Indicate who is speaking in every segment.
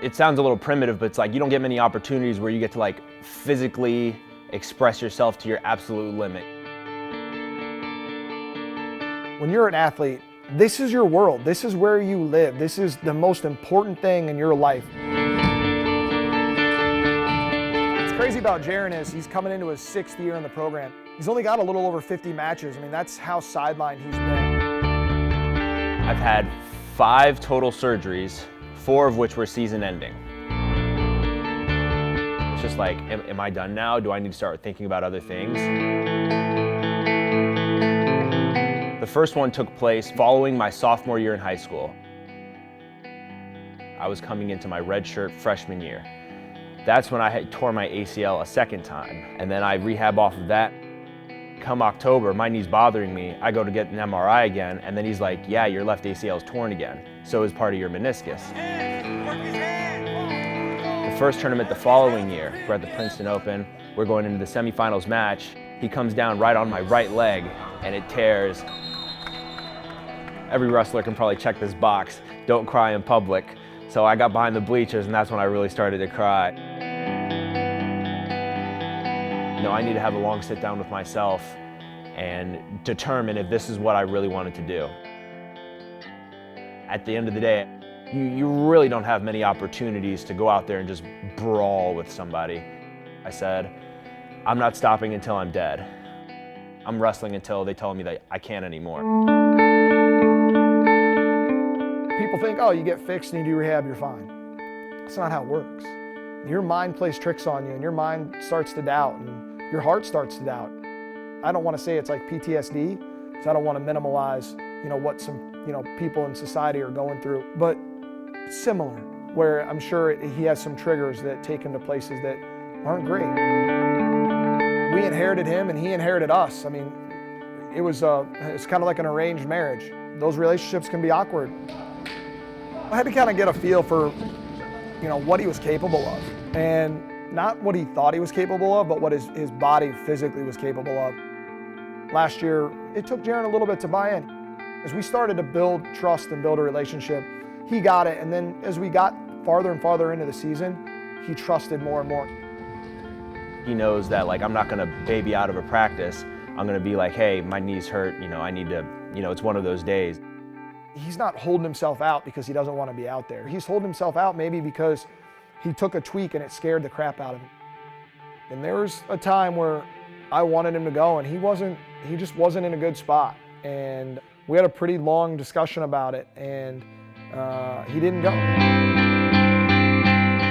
Speaker 1: It sounds a little primitive, but it's like you don't get many opportunities where you get to like physically express yourself to your absolute limit.
Speaker 2: When you're an athlete, this is your world. This is where you live. This is the most important thing in your life. What's crazy about Jaron is he's coming into his 6th year in the program. He's only got a little over 50 matches. I mean, that's how sidelined he's been.
Speaker 1: I've had 5 total surgeries, 4 of which were season-ending. It's just like, am I done now? Do I need to start thinking about other things? The first one took place following my sophomore year in high school. I was coming into my redshirt freshman year. That's when I had tore my ACL a second time, and then I rehab off of that. Come October, my knee's bothering me. I go to get an MRI again, and then he's like, yeah, your left ACL is torn again. So is part of your meniscus. The first tournament the following year, we're at the Princeton Open. We're going into the semifinals match. He comes down right on my right leg, and it tears. Every wrestler can probably check this box, don't cry in public. So I got behind the bleachers, and that's when I really started to cry. You know, I need to have a long sit down with myself and determine if this is what I really wanted to do. At the end of the day, you really don't have many opportunities to go out there and just brawl with somebody. I said, I'm not stopping until I'm dead. I'm wrestling until they tell me that I can't anymore.
Speaker 2: People think, oh, you get fixed and you do rehab, you're fine. That's not how it works. Your mind plays tricks on you, and your mind starts to doubt, and your heart starts to doubt. I don't want to say it's like PTSD, because I don't want to minimalize, what some, people in society are going through, but similar, where I'm sure he has some triggers that take him to places that aren't great. We inherited him, and he inherited us. I mean, it's kind of like an arranged marriage. Those relationships can be awkward. I had to kind of get a feel for, what he was capable of. And not what he thought he was capable of, but what his body physically was capable of. Last year, it took Jaron a little bit to buy in. As we started to build trust and build a relationship, he got it. And then as we got farther and farther into the season, he trusted more and more.
Speaker 1: He knows that I'm not gonna baby out of a practice. I'm gonna be like, hey, my knee's hurt, I need to, it's one of those days.
Speaker 2: He's not holding himself out because he doesn't want to be out there. He's holding himself out maybe because he took a tweak and it scared the crap out of him. And there was a time where I wanted him to go, and he just wasn't in a good spot. And we had a pretty long discussion about it, and he didn't go.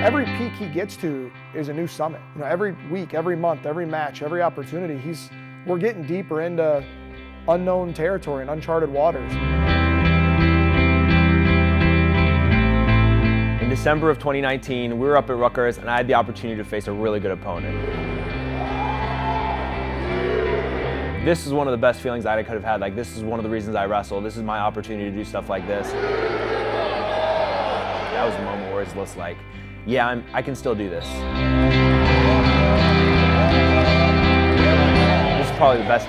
Speaker 2: Every peak he gets to is a new summit. Every week, every month, every match, every opportunity, we're getting deeper into unknown territory and uncharted waters.
Speaker 1: In December of 2019, we were up at Rutgers, and I had the opportunity to face a really good opponent. This is one of the best feelings that I could have had. This is one of the reasons I wrestle. This is my opportunity to do stuff like this. That was the moment where it's just like, yeah, I can still do this. This is probably the best,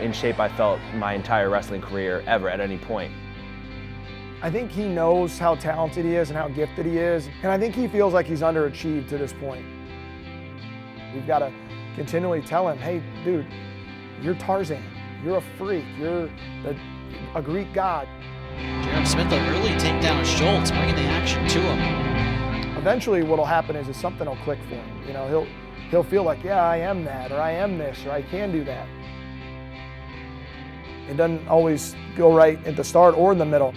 Speaker 1: in shape I felt my entire wrestling career ever at any point.
Speaker 2: I think he knows how talented he is and how gifted he is, and I think he feels like he's underachieved to this point. We've got to continually tell him, hey, dude, you're Tarzan, you're a freak, you're a Greek god.
Speaker 3: Jaron Smith will early take down Schultz, bringing the action to him.
Speaker 2: Eventually what'll happen is something will click for him. He'll feel like, yeah, I am that, or I am this, or I can do that. It doesn't always go right at the start or in the middle.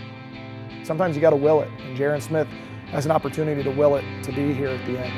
Speaker 2: Sometimes you got to will it, and Jaron Smith has an opportunity to will it to be here at the end.